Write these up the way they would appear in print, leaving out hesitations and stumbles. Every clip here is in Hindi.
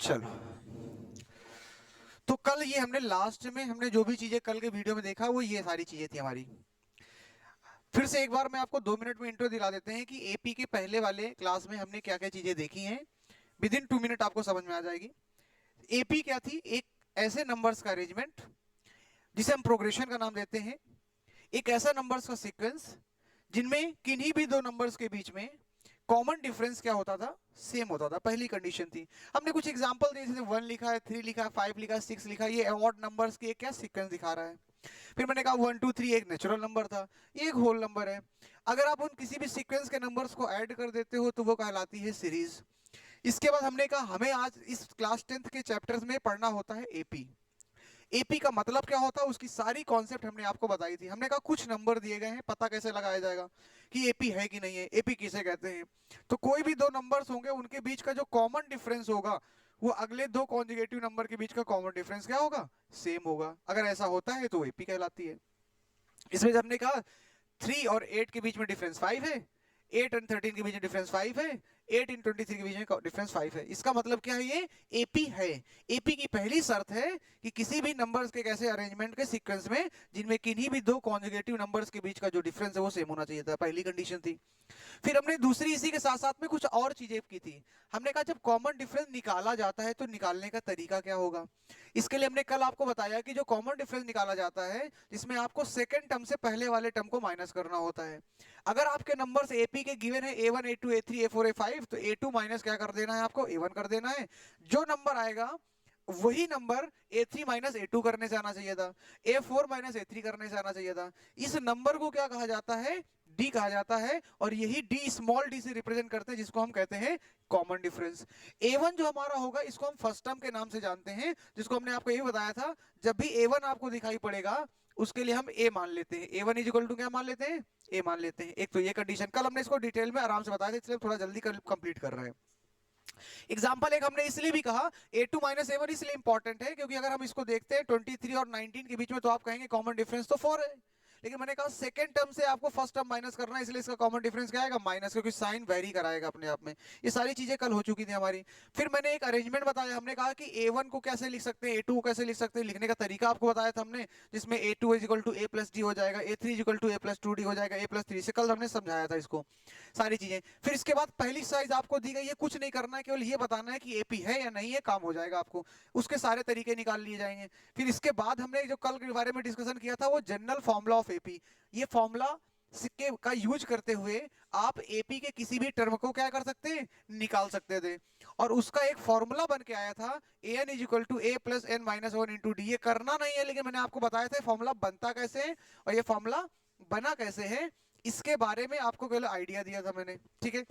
चलो, तो कल ये हमने लास्ट में हमने जो भी चीजें कल के वीडियो में देखा वो ये सारी चीजें थी हमारी। फिर से एक बार मैं आपको 2 मिनट में इंट्रो दिला देते हैं कि एपी के पहले वाले क्लास में हमने क्या क्या चीजें देखी हैं। विद इन 2 मिनट आपको समझ में आ जाएगी। एपी क्या थी? एक ऐसे नंबर्स का अरेंजमेंट जिसे हम प्रोग्रेशन का नाम देते हैं। एक ऐसा नंबर्स का सीक्वेंस जिनमें किन्हीं भी दो नंबर्स के बीच में कॉमन डिफरेंस क्या होता था? सेम होता था। पहली कंडीशन थी। हमने कुछ एग्जांपल दिए, जैसे 1 लिखा है, 3 लिखा है, 5 लिखा है, 6 लिखा है, ये ऑड नंबर्स की एक क्या सीक्वेंस दिखा रहा है। फिर मैंने कहा 1 2 3 एक नेचुरल नंबर था, ये एक होल नंबर है। अगर आप उन किसी भी सीक्वेंस के नंबर्स को ऐड कर देते हो तो वो कहलाती है सीरीज। इसके बाद हमने कहा हमें आज इस क्लास 10th के चैप्टर्स में पढ़ना होता है एपी। एपी का मतलब क्या होता है, उसकी सारी कॉन्सेप्ट हमने आपको बताई थी। हमने कहा कुछ नंबर दिए गए हैं, पता कैसे लगाया जाएगा कि एपी है कि नहीं है, एपी किसे कहते हैं। तो कोई भी दो नंबर्स होंगे, उनके बीच का जो कॉमन डिफरेंस होगा वो अगले दो कॉन्जुगेटिव नंबर के बीच का कॉमन डिफरेंस क्या होगा? सेम होगा। अगर ऐसा होता है तो एपी कहलाती है। इसमें जब हमने कहा 3 और 8 के बीच में डिफरेंस 5 है, 8 और 13 के बीच में डिफरेंस 5 है, 8 और 23 के बीच में डिफरेंस 5 है। इसका मतलब क्या है? ये एपी है। एपी की पहली शर्त है कि किसी भी नंबर्स के ऐसे अरेंजमेंट के सीक्वेंस में जिनमें किन्हीं भी दो कॉन्जुगेटिव नंबर्स के बीच का जो डिफरेंस है वो सेम होना चाहिए था। पहली कंडीशन थी। फिर हमने दूसरी इसी के साथ साथ में कुछ और चीजें की थी। हमने कहा जब कॉमन डिफरेंस निकाला जाता है तो निकालने का तरीका क्या होगा। इसके लिए हमने कल आपको बताया कि जो कॉमन डिफरेंस निकाला जाता है, जिसमें आपको सेकंड टर्म से पहले वाले टर्म को माइनस करना होता है। अगर आपके नंबर्स एपी के गिवन है A1 A2 A3 A4 A5, तो A2 माइनस क्या कर देना है? आपको A1 कर देना है। जो नंबर आएगा वही नंबर A3 माइनस A2 करने से आना चाहिए था, A4 माइनस A3 करने से आना चाहिए था। इस नंबर को क्या कहा जाता है? डी कहा जाता है। और यही डी स्मॉल डी से रिप्रेजेंट करते हैं, जिसको हम कहते हैं कॉमन डिफरेंस। A1 जो हमारा होगा इसको हम फर्स्ट टर्म के नाम से जानते हैं, जिसको हमने आपको ये बताया था। जब भी A1 आपको दिखाई पड़ेगा उसके लिए हम A मान लेते हैं। A1 इज इक्वल टू क्या मान लेते हैं? A मान लेते हैं। एक तो ये कंडीशन कल हमने इसको डिटेल में आराम से बताया था, इसलिए थोड़ा जल्दी कंप्लीट कर रहे हैं। एग्जाम्पल एक हमने इसलिए भी कहा A2 माइनस A1 इसलिए इंपॉर्टेंट है क्योंकि अगर हम इसको देखते हैं 23 और 19 के बीच में, तो आप कहेंगे कॉमन डिफरेंस तो 4 है। लेकिन मैंने कहा सेकंड टर्म से आपको फर्स्ट टर्म माइनस करना है, इसलिए इसका कॉमन डिफरेंस क्या आएगा? माइनस, क्योंकि साइन वेरी कराएगा अपने आप में। ये सारी चीजें कल हो चुकी थी हमारी। फिर मैंने एक अरेंजमेंट बताया। हमने कहा कि A1 को कैसे लिख सकते हैं, A2 को कैसे लिख सकते हैं, लिखने का तरीका आपको बताया था हमने, जिसमें A2 is equal to A plus d हो जाएगा, A3 is equal to A plus 2D हो जाएगा, A प्लस 3 से कल हमने समझाया था इसको सारी चीजें। फिर इसके बाद पहली एक्सरसाइज आपको दी गई है, कुछ नहीं करना है, केवल ये बताना है कि एपी है या नहीं है, काम हो जाएगा आपको। उसके सारे तरीके निकाल लिए जाएंगे। फिर इसके बाद हमने जो कल के बारे में डिस्कशन किया था वो जनरल फॉर्मूला ऑफ एपी। ये फॉर्मूला सिक्के का यूज करते हुए आप एपी के किसी भी टर्म को क्या कर सकते हैं? निकाल सकते थे। और उसका एक फॉर्मूला बन के आया था an is equal to a plus n minus one into d. ये करना नहीं है, लेकिन मैंने आपको बताया था फॉर्मूला बनता कैसे है और ये फॉर्मूला बना कैसे है, इसके बारे में आपको केवल आइडिया दिया था मैंने। ठीक है,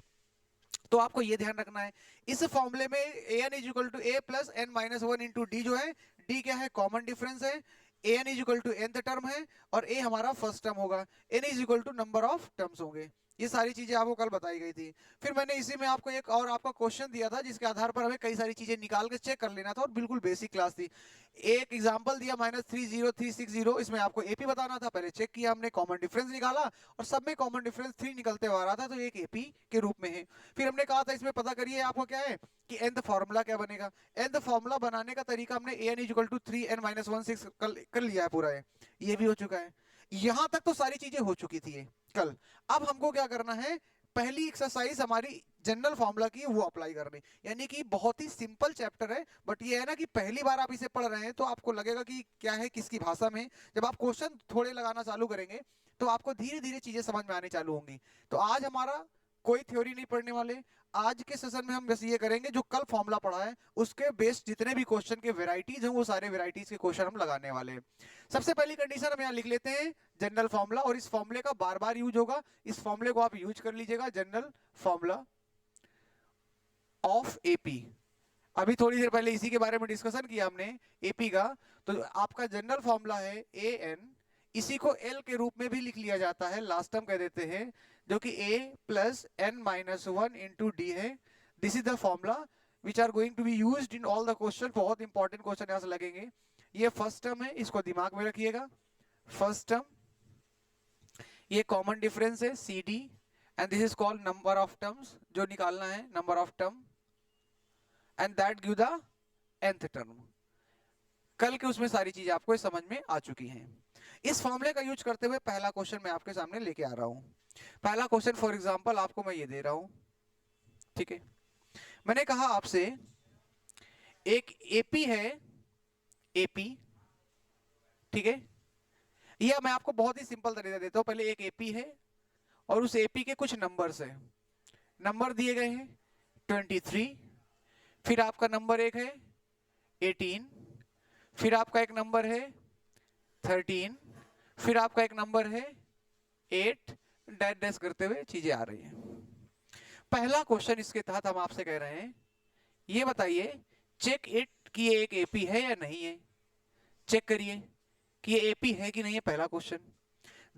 तो आपको ये ध्यान रखना है। इस फॉर्मूले में an is equal to a plus n minus one into d जो है, डी क्या है? कॉमन डिफरेंस है। an is equal to nth term है और a हमारा फर्स्ट टर्म होगा। n is equal to number of terms होंगे। ये सारी चीजें आपको कल बताई गई थी। फिर मैंने इसी में आपको एक और आपका क्वेश्चन दिया था, जिसके आधार पर हमें कई सारी चीजें निकाल के चेक कर लेना था, और बिल्कुल बेसिक क्लास थी। एक एग्जांपल दिया -30360, इसमें आपको एपी बताना था। पहले चेक किया हमने, कॉमन डिफरेंस निकाला और सब में कॉमन डिफरेंस 3 निकलते हुआ आ रहा था, तो एक एपी के रूप में है। फिर हमने कहा था इसमें पता करिए आपको क्या है कि nth फॉर्मूला क्या बनेगा। nth फॉर्मूला बनाने का तरीका हमने an is equal to 3n minus one six कर लिया है पूरा है। ये भी हो चुका है। यहां तक तो सारी चीजें हो चुकी थी ये कल। अब हमको क्या करना है? पहली एक्सरसाइज हमारी जनरल फॉर्मूला की है, वो अप्लाई करनी। यानी कि बहुत ही सिंपल चैप्टर है, बट ये है ना कि पहली बार आप इसे पढ़ रहे हैं तो आपको लगेगा कि क्या है, किसकी भाषा में। जब आप क्वेश्चन थोड़े लगाना चालू करेंगे तो आपको धीरे धीरे चीजें समझ में आने चालू होंगी। तो आज हमारा कोई थ्योरी नहीं पढ़ने वाले। आज के सेशन में हम बस ये करेंगे, जो कल फॉर्मूला पढ़ा है उसके बेस्ड जितने भी क्वेश्चन के वेराइटीज हैं वो सारे वेराइटीज के क्वेश्चन हम लगाने वाले हैं। सबसे पहली कंडीशन हम यहाँ लिख लेते हैं जनरल फॉर्मूला, और इस फॉर्मूले का बार बार यूज होगा। इस फॉर्मूले को आप यूज कर लीजिएगा, जनरल फॉर्मूला ऑफ एपी। अभी थोड़ी देर पहले इसी के बारे में डिस्कशन किया हमने एपी का। तो आपका जनरल फॉर्मूला है ए एन, इसी को एल के रूप में भी लिख लिया जाता है, लास्ट टर्म कह देते हैं, जो कि A plus N minus one into D है। This is the formula which are going to be used in all the question. बहुत इंपॉर्टेंट क्वेश्चन यहां से लगेंगे। ये फर्स्ट टर्म है, इसको दिमाग में रखिएगा। फर्स्ट टर्म, ये कॉमन डिफरेंस है see d, and this is called number of terms, जो निकालना है number of term, and that give the nth term. कल के उसमें सारी चीजें आपको समझ में आ चुकी हैं। इस फॉर्मूले का यूज करते हुए पहला क्वेश्चन मैं आपके सामने लेके आ रहा हूं। पहला क्वेश्चन फॉर एग्जांपल आपको मैं ये दे रहा हूं, ठीक है। मैंने कहा आपसे एक एपी है, एपी, ठीक है। यह मैं आपको बहुत ही सिंपल तरीका देता हूं। पहले एक एपी है और उस एपी के कुछ नंबर्स है, नंबर दिए गए हैं 23, फिर आपका नंबर एक है 18, फिर आपका एक नंबर है 13, फिर आपका एक नंबर है 8, डैश डैश करते हुए चीजें आ रही हैं। पहला क्वेश्चन इसके तहत हम आपसे कह रहे हैं, ये बताइए चेक इट कि ये एक एपी है या नहीं है। चेक करिए कि ये एपी है कि नहीं है, पहला क्वेश्चन।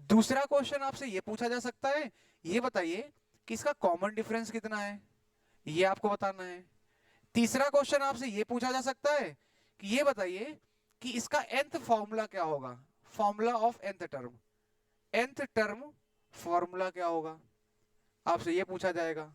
दूसरा क्वेश्चन आपसे ये पूछा जा सकता है, ये बताइए कि इसका कॉमन डिफरेंस कितना है, ये आपको बताना है। तीसरा क्वेश्चन आपसे ये पूछा जा सकता है कि ये बताइए कि इसका nth फॉर्मूला क्या होगा, formula of nth term, nth term formula क्या होगा, आपसे ये पूछा जाएगा।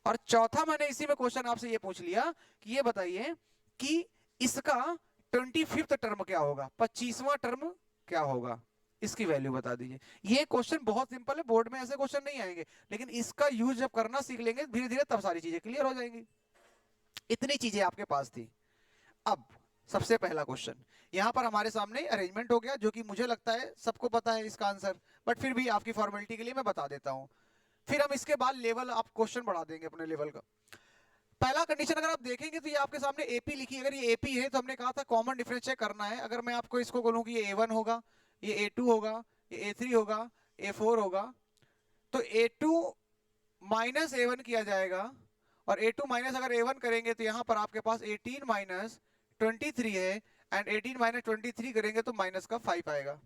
और चौथा मैंने इसी में क्वेश्चन आपसे ये पूछ लिया कि ये बताइए कि इसका 25th टर्म क्या होगा, 25वां टर्म क्या होगा, इसकी वैल्यू बता दीजिए। ये क्वेश्चन बहुत सिंपल है, बोर्ड में ऐसे क्वेश्चन नहीं आएंगे, लेकिन इसका यूज जब करना सीख लेंगे धीरे धीरे तब सारी चीजें क्लियर हो जाएंगी। इतनी चीजें आपके पास थी। अब सबसे पहला क्वेश्चन यहां पर हमारे सामने अरेंजमेंट हो गया, जो कि मुझे लगता है सबको पता है इसका आंसर, बट फिर भी आपकी फॉर्मेलिटी के लिए मैं बता देता हूं। फिर हम इसके बाद लेवल आप क्वेश्चन बढ़ा देंगे अपने लेवल का। पहला कंडीशन अगर आप देखेंगे तो ये आपके सामने एपी लिखी है। अगर ये एपी है तो हमने कहा था कॉमन डिफरेंस चेक करना है। अगर मैं आपको इसको बोलूं कि ये A1 होगा, ये A2 होगा, ये A3 होगा, A4 होगा, तो A2 माइनस A1 किया जाएगा, और A2 माइनस अगर A1 करेंगे तो यहां पर आपके पास 18 माइनस 23 है, एंड 18 माइनस 23 करेंगे तो माइनस का 5 आएगा,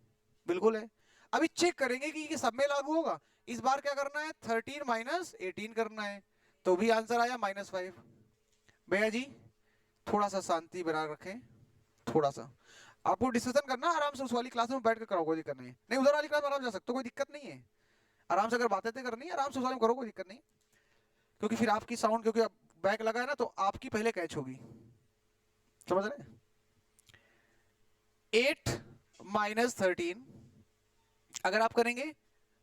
बिल्कुल है। अभी चेक करेंगे कि ये सब में लागू होगा। इस बार क्या करना है, 13 माइनस 18 करना है, तो भी आंसर आया -5। भैया जी थोड़ा सा शांति बना रखें, थोड़ा सा आपको डिस्कशन करना आराम से, उस वाली क्लास में बैठ कर करो, कोई दिक्कत नहीं है। नहीं, उधर वाली क्लास में आराम जा सकते हो, कोई दिक्कत नहीं है। आराम से अगर बातें करनी है आराम से उस वाले में करो, कोई दिक्कत नहीं। क्योंकि फिर आपकी साउंड, क्योंकि बैक लगा है ना, तो आपकी पहले कैच होगी, समझ रहे। 8 माइनस 13 अगर आप करेंगे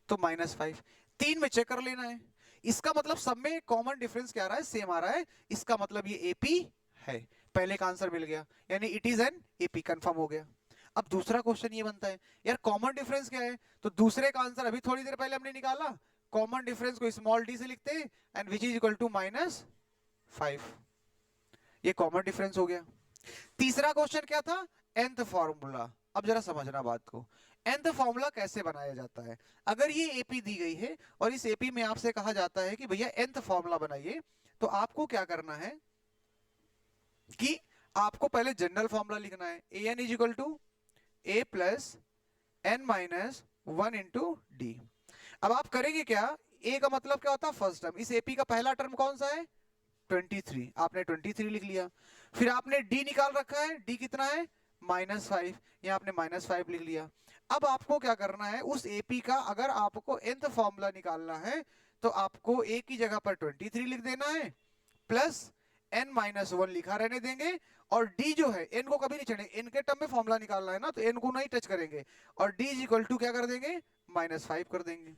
तो -5। 3 में चेक कर लेना है। इसका मतलब सब में कॉमन डिफरेंस क्या आ रहा है, सेम आ रहा है। इसका मतलब ये एपी है। पहले का आंसर मिल गया, यानी it is an AP, confirm हो गया। अब दूसरा क्वेश्चन ये बनता है, यार कॉमन डिफरेंस क्या है, तो दूसरे का आंसर अभी थोड़ी देर पहले हमने निकाला। कॉमन डिफरेंस को स्मॉल डी से लिखते हैं, and which is equal to -5। ये कॉमन डिफरेंस हो गया। तीसरा क्वेश्चन क्या था, nth फॉर्मूला। अब जरा समझना बात को, nth फॉर्मूला कैसे बनाया जाता है। अगर ये एपी दी गई है और इस एपी में आपसे कहा जाता है कि भैया nth फॉर्मूला बनाइए, तो आपको क्या करना है कि आपको पहले जनरल फॉर्मूला लिखना है, an is equal to a plus n minus 1 into d. अब आप करेंगे क्या, a का मतलब क्या होता है, फर्स्ट टर्म। इस एपी का पहला टर्म कौन सा है, 23, आपने 23 लिख लिया। फिर आपने d निकाल रखा है, d कितना है -5, यहाँ आपने -5 लिख लिया। अब आपको क्या करना है, उस AP का अगर आपको nth फॉर्मूला निकालना है तो आपको a की जगह पर 23 लिख देना है, प्लस n-1 लिखा रहने देंगे, और d जो है n को कभी नहीं छेड़ेंगे, n के टर्म में फॉर्मूला निकालना है ना, तो n को नहीं टच करेंगे, और d इज इक्वल टू क्या कर देंगे, -5 कर देंगे।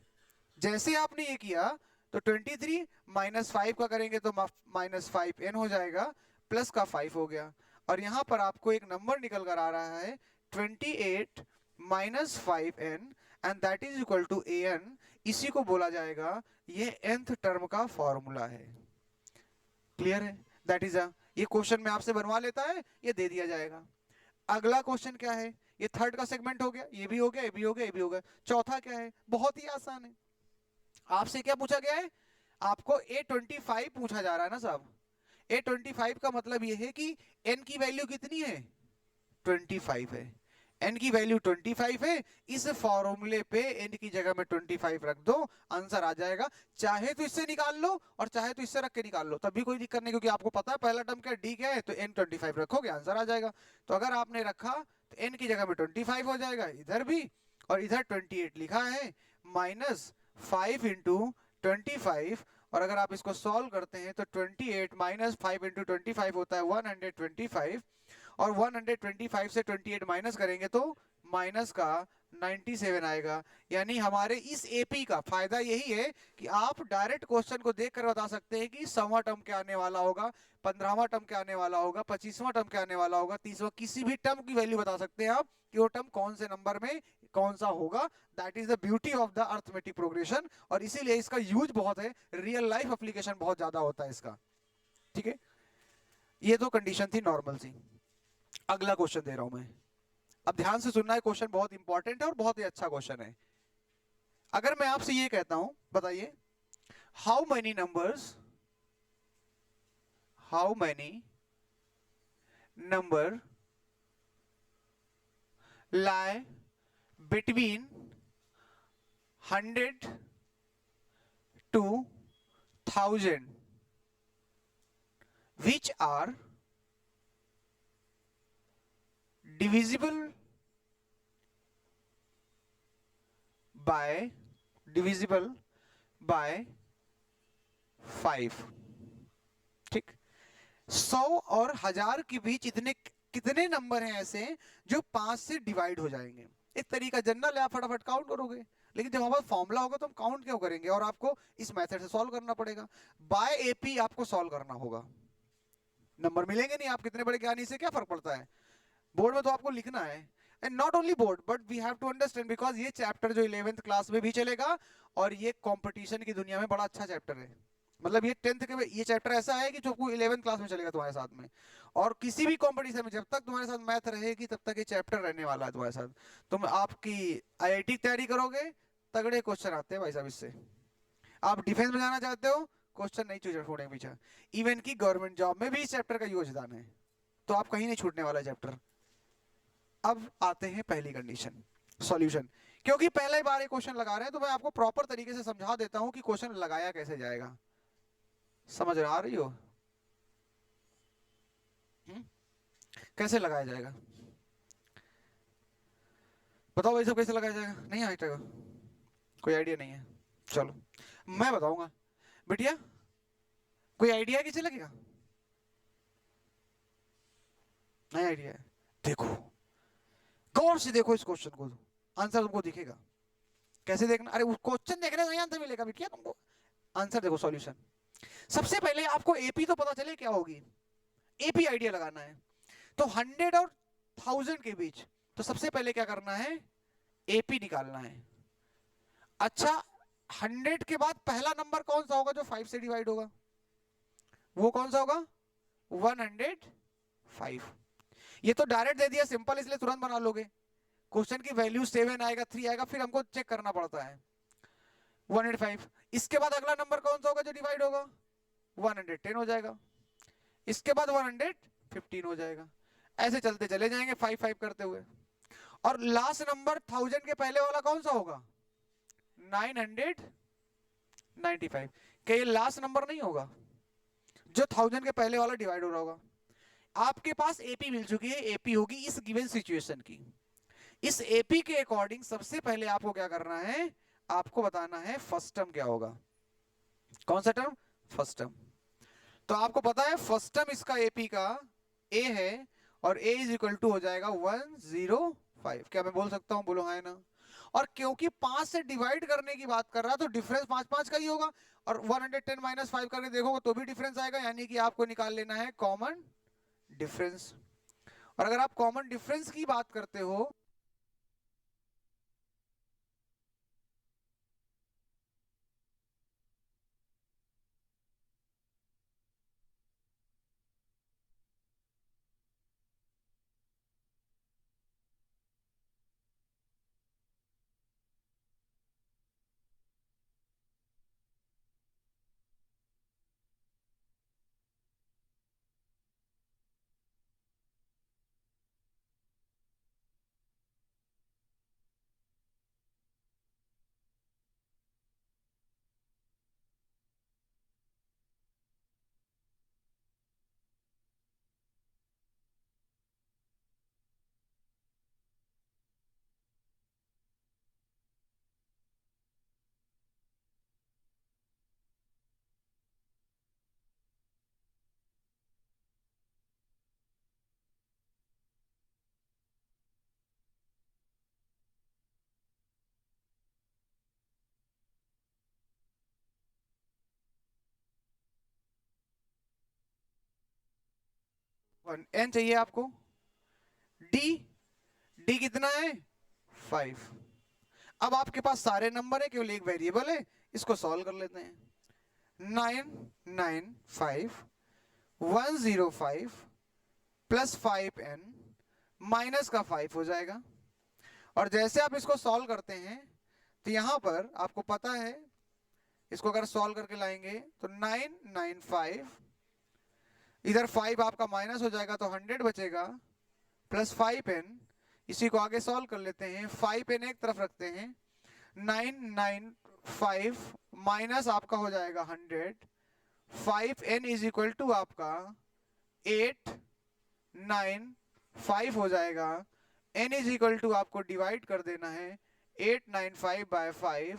जैसे आपने ये किया तो 23 -5 का करेंगे तो -5n हो जाएगा, प्लस का 5 हो गया, और यहां पर आपको एक नंबर निकल कर आ रहा है 28 minus 5n, and that is equal to an। इसी को बोला जाएगा, ये nth टर्म का फॉर्मूला है। क्लियर है, दैट इज ये क्वेश्चन में आपसे बनवा लेता है, ये दे दिया जाएगा। अगला क्वेश्चन क्या है, ये थर्ड का सेगमेंट हो गया, ये भी हो गया, ये भी हो गया, ये भी हो गया। चौथा क्या है, बहुत ही आसान है। आपसे क्या पूछा गया है, आपको A25 पूछा जा रहा है ना साहब। A25 का मतलब ये है कि n की वैल्यू कितनी है, 25 है। n की वैल्यू 25 है, इस फॉर्मूले पे n की जगह में 25 रख दो, आंसर आ जाएगा। चाहे तो इससे निकाल लो और चाहे तो इससे रख के निकाल लो, तब भी कोई दिक्कत नहीं, क्योंकि आपको पता है पहला टर्म क्या d क्या है, तो n 25 रखोगे आंसर आ जाएगा। तो अगर आपने रखा तो n की जगह में 25 हो जाएगा इधर भी, और इधर 28 लिखा है, -5 इंटू 25, और अगर आप इसको सॉल्व करते हैं तो 28 माइनस 5 इंटू 25 होता है 125, और 125 से 28 माइनस करेंगे तो माइनस का 97 आएगा। यानी हमारे इस एपी का फायदा यही है कि आप डायरेक्ट क्वेश्चन को देखकर बता सकते हैं कि 100वां टर्म क्या आने वाला होगा, 15वां टर्म क्या आने वाला होगा, 25वां टर्म क्या आने वाला होगा, 30वां, किसी भी टर्म की वैल्यू बता सकते हैं आप कि वो टर्म कौन से नंबर में कौन सा होगा। That is the beauty of the arithmetic progression, और इसीलिए इसका यूज बहुत है, रियल लाइफ एप्लीकेशन बहुत ज्यादा होता है इसका। ठीक है, ये तो कंडीशन थी नॉर्मल सी। अगला क्वेश्चन दे रहा हूं मैं, अब ध्यान से सुनना है, क्वेश्चन बहुत इंपॉर्टेंट है और बहुत ही अच्छा क्वेश्चन है। अगर मैं आपसे ये कहता हूं, बताइए, how many numbers, how many number lie between 100 to 1000 which are divisible by divisible by 5। ठीक, 100 और 1000 के बीच इतने कितने नंबर हैं ऐसे जो 5 से डिवाइड हो जाएंगे। एक तरीका जनरल है, आप फटाफट काउंट करोगे, लेकिन जब हमारा फॉर्मूला होगा तो हम काउंट क्यों करेंगे, और आपको इस मेथड से सॉल्व करना पड़ेगा। बाय एपी आपको सॉल्व करना होगा, नंबर मिलेंगे नहीं, आप कितने बड़े ज्ञानी से क्या फर्क पड़ता है, बोर्ड में तो आपको लिखना है। And not only board but we have to understand, because ये चैप्टर जो 11th क्लास में भी चलेगा, और ये कंपटीशन की दुनिया में बड़ा अच्छा चैप्टर है। मतलब ये 10th के ये चैप्टर ऐसा है कि जो 11th क्लास में चलेगा तुम्हारे साथ में, और किसी भी कंपटीशन में जब तक तुम्हारे साथ मैथ रहेगी तब तक ये चैप्टर रहने वाला है तुम्हारे साथ। तुम आपकी आईआईटी की तैयारी करोगे, तगड़े क्वेश्चन आते हैं भाई साहब इससे। आप डिफेंस में जाना चाहते हो, क्वेश्चन नहीं छोड़ेंगे पीछे। इवन की गवर्नमेंट जॉब में भी इस चैप्टर का योगदान है, तो आप कहीं नहीं छूटने वाला चैप्टर। अब आते हैं पहली कंडीशन, सॉल्यूशन। क्योंकि पहले बार ये क्वेश्चन लगा रहे हैं तो मैं आपको प्रॉपर तरीके से समझा देता हूं कि क्वेश्चन लगाया कैसे जाएगा। समझ आ रही हो? हुँ? कैसे लगाया जाएगा बताओ भाई सब, कैसे लगाया जाएगा? नहीं आएगा, कोई आइडिया नहीं है? चलो मैं बताऊंगा। बिटिया कोई आइडिया कैसे लगेगा? नहीं आइडिया है? देखो, गौर से देखो इस क्वेश्चन को, आंसर तुमको दिखेगा। कैसे देखना? अरे क्वेश्चन देखने से आंसर मिलेगा बिटिया तुमको। आंसर देखो, सॉल्यूशन। सबसे पहले आपको एपी तो पता चले क्या होगी, एपी आइडिया लगाना है। तो 100 और 1000 के बीच, तो सबसे पहले क्या करना है, एपी निकालना है। अच्छा, 100 के बाद पहला नंबर कौन सा होगा जो 5 से डिवाइड होगा, वो कौन सा होगा? 105। ये तो डायरेक्ट दे दिया, सिंपल, इसलिए तुरंत बना लोगे। क्वेश्चन की वैल्यू 7 आएगा, 3 आएगा, फिर हमको चेक करना पड़ता है। 105, इसके बाद अगला नंबर कौन सा होगा जो डिवाइड होगा? 110 हो जाएगा, इसके बाद 115 हो जाएगा, ऐसे चलते चले जाएंगे 5 करते हुए। और लास्ट नंबर 1000 के पहले वाला कौन सा होगा? 995। क्या ये लास्ट नंबर नहीं होगा जो 1000 के पहले वाला डिवाइड हो रहा होगा? आपके पास एपी मिल चुकी है, एपी होगी इस गिवन सिचुएशन की। इस एपी के अकॉर्डिंग सबसे पहले आपको क्या करना है, आपको बताना है फर्स्ट टर्म क्या होगा। कौन सा टर्म? First term. तो आपको पता है फर्स्ट टर्म इसका एपी का ए है, और ए इज इक्वल टू हो जाएगा 105। क्या मैं बोल सकता हूं? बोलो हाँ ना। और क्योंकि 5 से डिवाइड करने की बात कर रहा है तो डिफरेंस 5 का ही होगा, और 110 माइनस 5 करके देखोगे तो भी डिफरेंस आएगा, यानी कि आपको निकाल लेना है कॉमन डिफरेंस। और अगर आप कॉमन डिफरेंस की बात करते हो, 1 n चाहिए आपको, डी कितना है 5। अब आपके पास सारे नंबर है, केवल एक वेरिएबल है, इसको सॉल्व कर लेते हैं। 995 प्लस 5n माइनस का 5 हो जाएगा। और जैसे आप इसको सॉल्व करते हैं तो यहां पर आपको पता है, इसको अगर सॉल्व करके लाएंगे तो 995, इधर 5 आपका माइनस हो जाएगा तो 100 बचेगा, प्लस 5n, इसी को आगे सॉल्व कर लेते हैं। 5n एक तरफ रखते हैं, 995 माइनस आपका हो जाएगा 100, 5n इज इक्वल टू आपका 895 हो जाएगा। n इज इक्वल टू आपको डिवाइड कर देना है 895 बाय 5,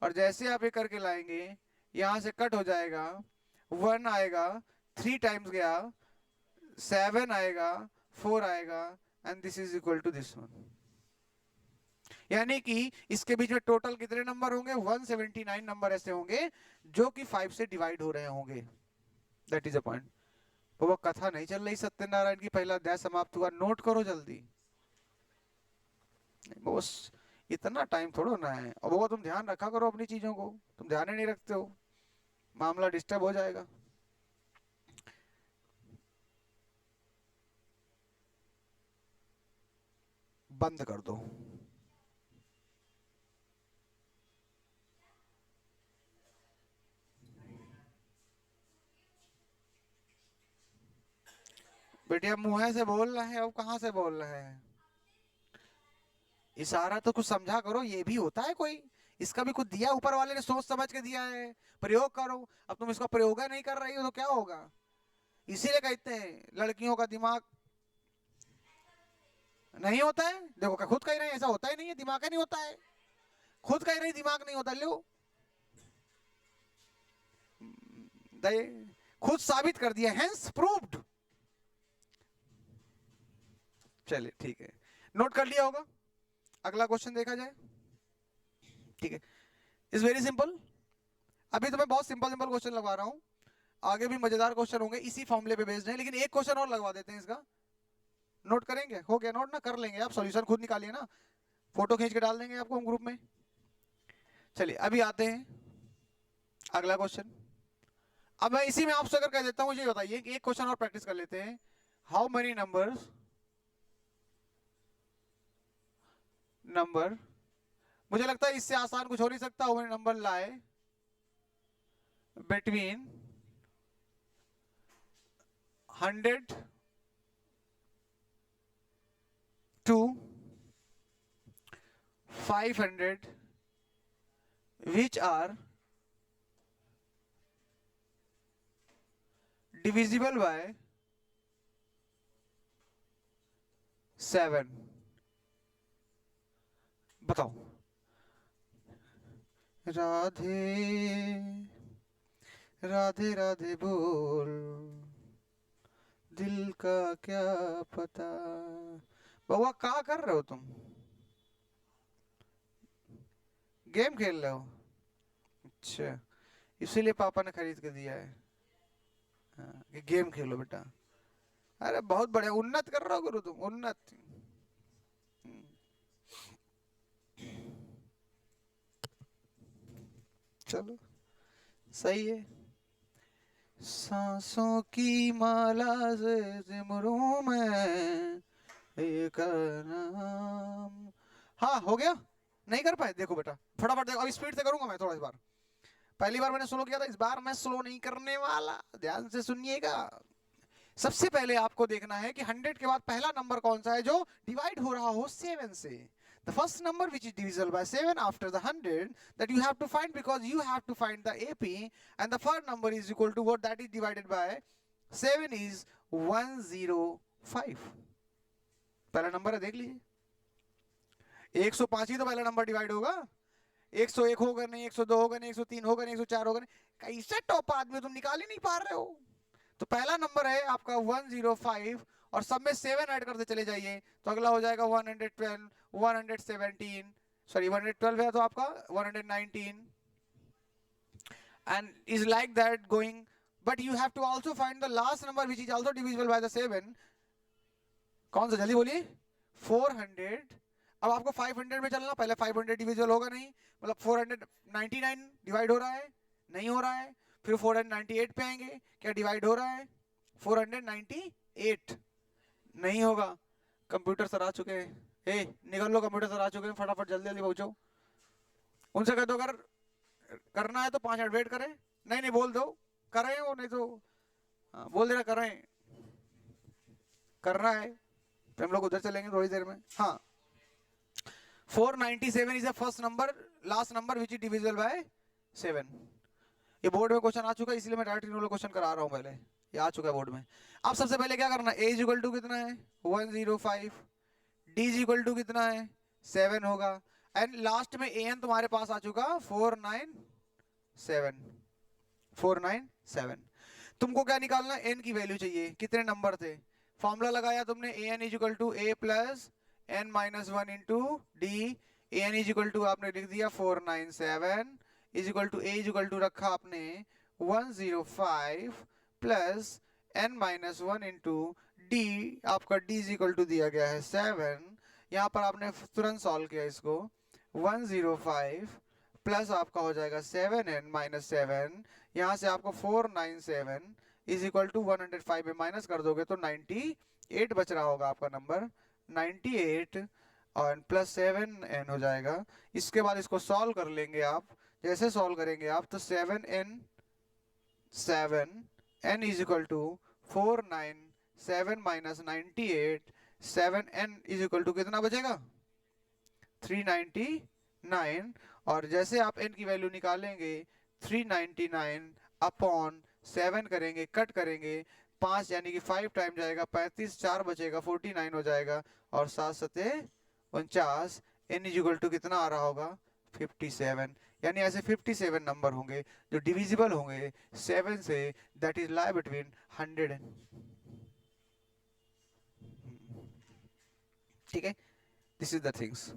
और जैसे आप ये करके लाएंगे यहां से कट हो जाएगा, 1 आएगा, 3 टाइम्स गया, 7 आएगा, 4 आएगा, and this is equal to this one. यानी कि इसके बीच में टोटल कितने नंबर होंगे, 179 नंबर ऐसे होंगे जो कि 5 से डिवाइड हो रहे होंगे। That is a point. वो कथा नहीं चल रही सत्यनारायण की, पहला अध्याय समाप्त हुआ, नोट करो जल्दी। बस इतना टाइम थोड़ा ना है। और वो तुम ध्यान रखा करो अपनी चीजों को, तुम ध्यान ही नहीं रखते हो, मामला डिस्टर्ब हो जाएगा। बंद कर दो। बेटिया मुंह से बोल रहे हैं, अब कहां से बोल रहे हैं? इशारा तो कुछ समझा करो, ये भी होता है कोई, इसका भी कुछ दिया ऊपर वाले ने, सोच समझ के दिया है, प्रयोग करो। अब तुम इसका प्रयोग नहीं कर रही हो तो क्या होगा? इसीलिए कहते हैं लड़कियों का दिमाग नहीं होता है। देखो खुद कह रहे हैं, ऐसा होता ही नहीं है, दिमाग ही नहीं होता है। खुद कह रही दिमाग नहीं होता, लो खुद साबित कर दिया, हेंस प्रूव्ड। चलिए ठीक है, नोट कर लिया होगा। अगला क्वेश्चन देखा जाए। ठीक है, इज वेरी सिंपल। अभी तो मैं बहुत सिंपल सिंपल क्वेश्चन लगवा रहा हूं, आगे भी मजेदार क्वेश्चन होंगे इसी फॉर्मूले पे बेस्ड है, लेकिन एक क्वेश्चन और लगवा देते हैं इसका। नोट करेंगे? हो गया नोट ना? कर लेंगे आप, सॉल्यूशन खुद निकालिए ना, फोटो खींच के डाल देंगे आपको हम ग्रुप में। चलिए अभी आते हैं अगला क्वेश्चन। अब मैं इसी में आपसे अगर कह देता हूं, मुझे बताइए कि एक क्वेश्चन और प्रैक्टिस कर लेते हैं। हाउ मेनी नंबर, मुझे लगता है इससे आसान कुछ हो नहीं सकता। हाउ मेनी नंबर लाए between 100 to 500 which are divisible by 7। बताओ। राधे राधे राधे बोल, दिल का क्या पता। बउआ क्या कर रहे हो तुम? गेम खेल रहे हो? अच्छा, इसीलिए पापा ने खरीद के दिया है। हाँ, कि गेम खेलो बेटा। अरे बहुत बढ़िया, उन्नत कर रहे हो गुरु तुम, उन्नत। चलो सही है। सांसों की माला से सिमरूं मैं एक नाम। हाँ हो गया? नहीं कर पाए? देखो बेटा फटाफट देखो, अब स्पीड से करूंगा मैं थोड़ा। इस बार पहली बार मैंने स्लो किया था, इस बार मैं स्लो नहीं करने वाला, ध्यान से सुनिएगा। सबसे पहले आपको देखना है कि 100 के बाद पहला नंबर कौन सा है जो डिवाइड हो रहा हो 7 से। The first number which is divisible by 7 after the 100 that you have to find, because you have to find the AP, and the first number is equal to what that is divided by 7 is 105। पहला नंबर है, देख लीजिए। 105 ही तो पहला नंबर डिवाइड होगा, 101 होगा नहीं, 102 होगा नहीं, 103 होगा नहीं, 104 होगा नहीं। कैसे टॉप आदमी तुम निकाल ही नहीं पा रहे हो। तो पहला नंबर है आपका 105, और सब में 7 ऐड करते चले जाइए तो अगला हो जाएगा 112, 117, सॉरी 112 है तो आपका 119, and is like that going, but you have to also find the last number which is also divisible by the 7, कौन सा, जल्दी बोलिए। 400। अब आपको 500 में चलना, पहले 500 डिविजिबल होगा नहीं, मतलब 499 डिवाइड हो रहा है, नहीं हो रहा है। फिर 498 पे आएंगे, क्या डिवाइड हो रहा है? 498 नहीं होगा। कंप्यूटर सर आ चुके हैं, निकल लो, कंप्यूटर सर आ चुके हैं, फटाफट जल्दी जल्दी पहुंचो। उनसे कह दो अगर करना है तो 5 मिनट वेट करें। नहीं नहीं बोल दो, कर रहे हैं वो, नहीं तो बोल देना कर रहे हैं, करना है, फिर हम लोग उधर चलेंगे थोड़ी देर में। हाँ, 497 is the first number, last number which is divisible by 7। ये बोर्ड में क्वेश्चन आ चुका है, इसलिए मैं डायरेक्ट इन्होंने क्वेश्चन करा रहा हूँ, पहले ये आ चुका है बोर्ड में। अब सबसे पहले क्या करना है, a इज इक्वल टू कितना है 105, d इज इक्वल टू कितना है 7 होगा, एंड लास्ट में an तुम्हारे पास आ चुका 497। तुमको क्या निकालना है, n की वैल्यू चाहिए, कितने नंबर थे, फॉर्मूला लगाया तुमने, an is equal to a plus n minus 1 into d, an is equal to आपने लिख दिया 497 is equal to a is equal to रखा आपने 105 plus n minus 1 into d, आपका d इज इक्वल टू दिया गया है 7। यहाँ पर आपने तुरंत सॉल्व किया इसको, 105 प्लस आपका हो जाएगा 7n माइनस 7, यहाँ से आपको 497 इज इक्वल टू 105 में माइनस कर दोगे तो 98 बच रहा होगा आपका नंबर, 98 और प्लस 7n हो जाएगा। इसके बाद इसको सॉल्व कर लेंगे आप, जैसे सॉल्व करेंगे आप तो 7n is equal to 497 minus 98, 7n is equal to कितना बचेगा 399, और जैसे आप n की वैल्यू निकालेंगे 399 अपॉन 7 करेंगे, कट करेंगे 5 यानी कि 5 टाइम जाएगा 35, 4 बचेगा 49 हो जाएगा, और 7 सते 49, n इज इक्वल टू कितना आ रहा होगा 57। यानी ऐसे 57 नंबर होंगे जो डिविजिबल होंगे 7 से, दैट इज लाई बिटवीन 100। ठीक है, this is the things.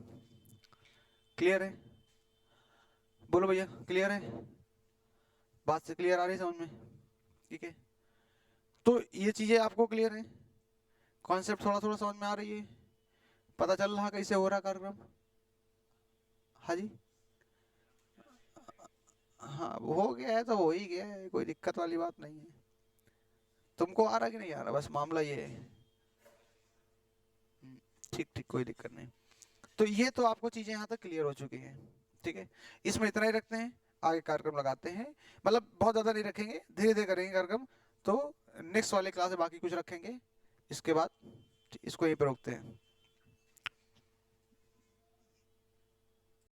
Clear है, बोलो भैया क्लियर है, बात से क्लियर आ रही है समझ में? ठीक है, तो ये चीजें आपको क्लियर है, कॉन्सेप्ट थोड़ा थोड़ा समझ में आ रही है, पता चल रहा कैसे हो रहा कार्यक्रम? हाँ जी, हाँ हो गया है तो हो ही गया है, कोई दिक्कत वाली बात नहीं है। तुमको आ रहा कि नहीं आ रहा, बस मामला ये है। ठीक ठीक, कोई दिक्कत नहीं। तो ये तो आपको चीजें यहाँ तक क्लियर हो चुकी हैं। ठीक है, इसमें इतना ही रखते हैं, आगे कार्यक्रम लगाते हैं, मतलब बहुत ज्यादा नहीं रखेंगे, धीरे धीरे करेंगे कार्यक्रम, तो नेक्स्ट वाले क्लास में बाकी कुछ रखेंगे, इसके बाद इसको यहीं पे रोकते हैं।